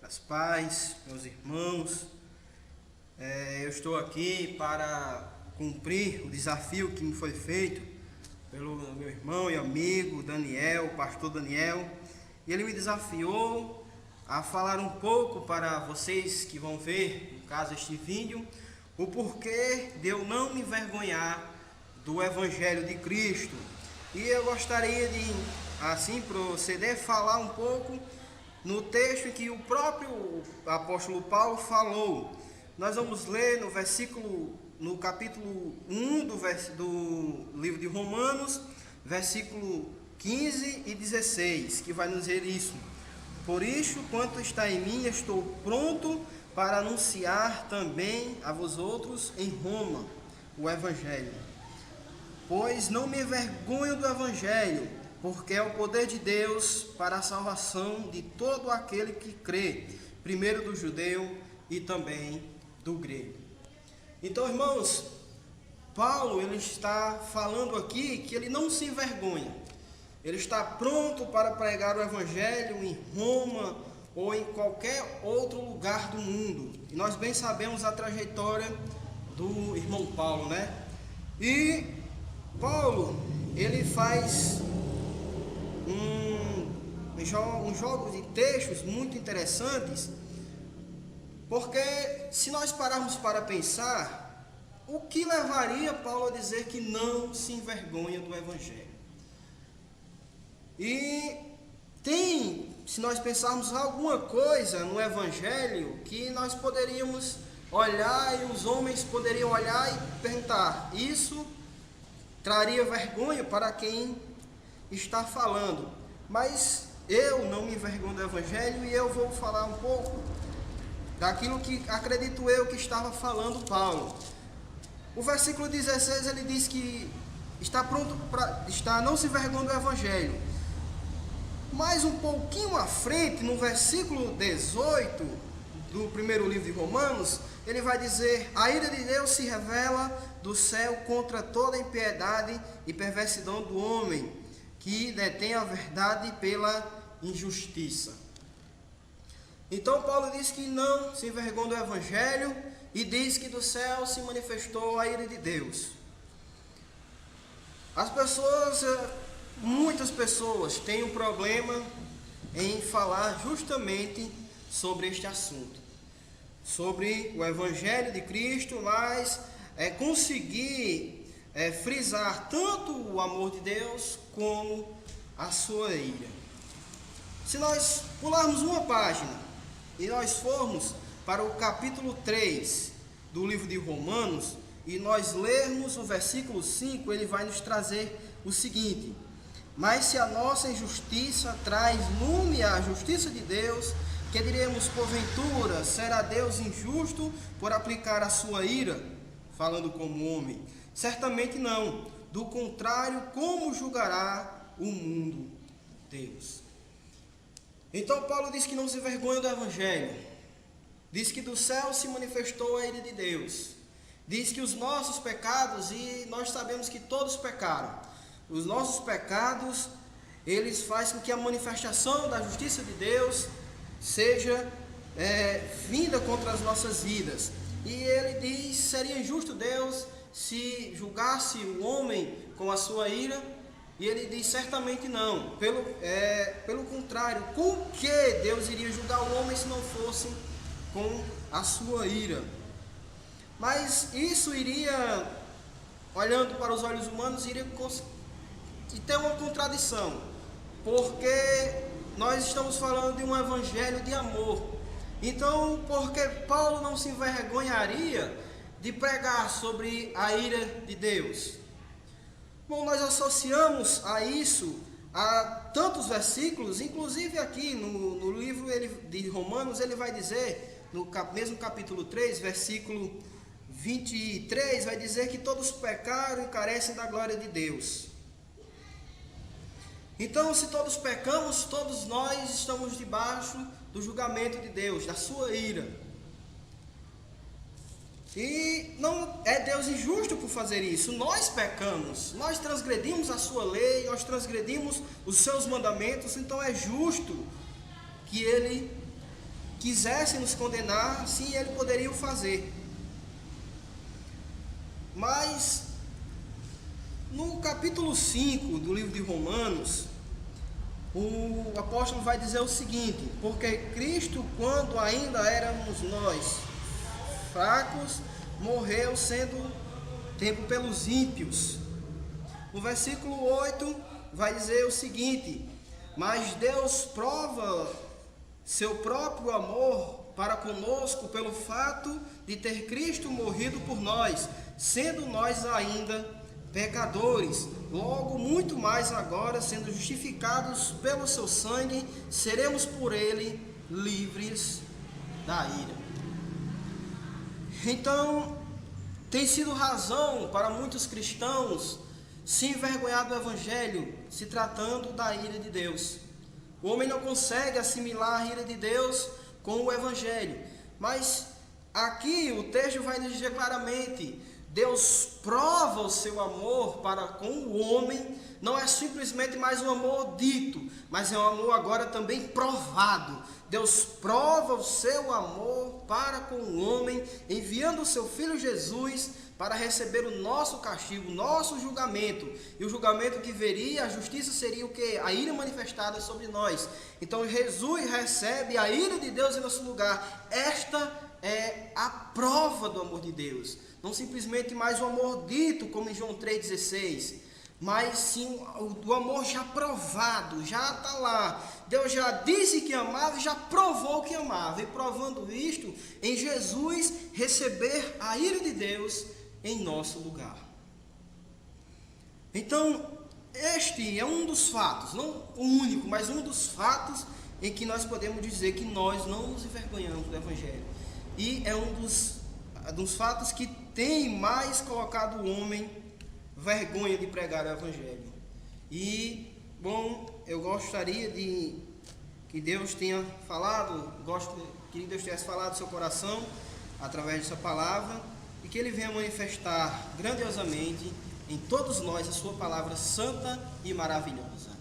As paz, meus irmãos, eu estou aqui para cumprir o desafio que me foi feito pelo meu irmão e amigo Daniel, o pastor Daniel, e ele me desafiou a falar um pouco para vocês que vão ver, no caso este vídeo, o porquê de eu não me envergonhar do Evangelho de Cristo. E eu gostaria de, assim, proceder, falar um pouco no texto em que o próprio apóstolo Paulo falou. Nós vamos ler no capítulo 1 do livro de Romanos, versículo 15 e 16, que vai nos dizer isso. Por isso, quanto está em mim, estou pronto para anunciar também a vós outros em Roma o Evangelho. Pois não me envergonho do Evangelho, porque é o poder de Deus para a salvação de todo aquele que crê, primeiro do judeu e também do grego. Então, irmãos, Paulo ele está falando aqui que ele não se envergonha. Ele está pronto para pregar o Evangelho em Roma ou em qualquer outro lugar do mundo. E nós bem sabemos a trajetória do irmão Paulo, né? E Paulo, ele faz um jogo de textos muito interessantes, porque se nós pararmos para pensar, o que levaria Paulo a dizer que não se envergonha do Evangelho? E se nós pensarmos alguma coisa no Evangelho que nós poderíamos olhar e os homens poderiam olhar e perguntar, isso traria vergonha para quem está falando. Mas eu não me envergonho do Evangelho e eu vou falar um pouco daquilo que acredito eu que estava falando Paulo. O versículo 16 ele diz que está pronto para não se envergonha do Evangelho. Mais um pouquinho à frente, no versículo 18 do primeiro livro de Romanos, ele vai dizer: a ira de Deus se revela do céu contra toda impiedade e perversidão do homem, que detém a verdade pela injustiça. Então Paulo diz que não se envergonha do Evangelho e diz que do céu se manifestou a ira de Deus. Muitas pessoas têm um problema em falar justamente sobre este assunto, sobre o Evangelho de Cristo, mas conseguir frisar tanto o amor de Deus como a sua ira. Se nós pularmos uma página e nós formos para o capítulo 3 do livro de Romanos e nós lermos o versículo 5, ele vai nos trazer o seguinte: mas se a nossa injustiça traz lume à justiça de Deus, que diremos porventura, será Deus injusto por aplicar a sua ira, falando como homem? Certamente não. Do contrário, como julgará o mundo Deus? Então Paulo diz que não se envergonha do Evangelho. Diz que do céu se manifestou a ira de Deus. Diz que os nossos pecados, e nós sabemos que todos pecaram, os nossos pecados, eles fazem com que a manifestação da justiça de Deus seja vinda contra as nossas vidas. E ele diz: seria injusto Deus se julgasse o homem com a sua ira? E ele diz: certamente não. Pelo contrário, com que Deus iria julgar o homem se não fosse com a sua ira? Mas isso iria, olhando para os olhos humanos, iria ter uma contradição, porque nós estamos falando de um evangelho de amor. Então, por que Paulo não se envergonharia de pregar sobre a ira de Deus? Bom, nós associamos a isso a tantos versículos, inclusive aqui no livro de Romanos, ele vai dizer, no mesmo capítulo 3, versículo 23, vai dizer que todos pecaram e carecem da glória de Deus. Então, se todos pecamos, todos nós estamos debaixo do julgamento de Deus, da sua ira. E não é Deus injusto por fazer isso. Nós pecamos, nós transgredimos a sua lei, nós transgredimos os seus mandamentos. Então é justo que Ele quisesse nos condenar, sim, ele poderia o fazer. Mas no capítulo 5 do livro de Romanos, o apóstolo vai dizer o seguinte: porque Cristo, quando ainda éramos nós fracos, morreu sendo tempo pelos ímpios. No versículo 8 vai dizer o seguinte: mas Deus prova seu próprio amor para conosco pelo fato de ter Cristo morrido por nós, sendo nós ainda pecadores. Logo, muito mais agora, sendo justificados pelo seu sangue, seremos por ele livres da ira. Então, tem sido razão para muitos cristãos se envergonhar do Evangelho, se tratando da ira de Deus. O homem não consegue assimilar a ira de Deus com o Evangelho. Mas aqui o texto vai nos dizer claramente: Deus prova o seu amor para com o homem. Não é simplesmente mais um amor dito, mas é um amor agora também provado. Deus prova o seu amor para com o homem, enviando o seu Filho Jesus para receber o nosso castigo, o nosso julgamento. E o julgamento que veria, a justiça seria o quê? A ira manifestada sobre nós. Então Jesus recebe a ira de Deus em nosso lugar. Esta é a prova do amor de Deus. Não simplesmente mais o amor dito, como em João 3,16, mas sim o amor já provado, já está lá. Deus já disse que amava, já provou que amava. E provando isto, em Jesus receber a ira de Deus em nosso lugar. Então, este é um dos fatos, não o único, mas um dos fatos em que nós podemos dizer que nós não nos envergonhamos do Evangelho. E é um dos fatos que tem mais colocado o homem vergonha de pregar o Evangelho. E, bom, eu gostaria de que Deus tenha falado, que Deus tivesse falado do seu coração através dessa palavra, e que Ele venha manifestar grandiosamente em todos nós a sua palavra santa e maravilhosa.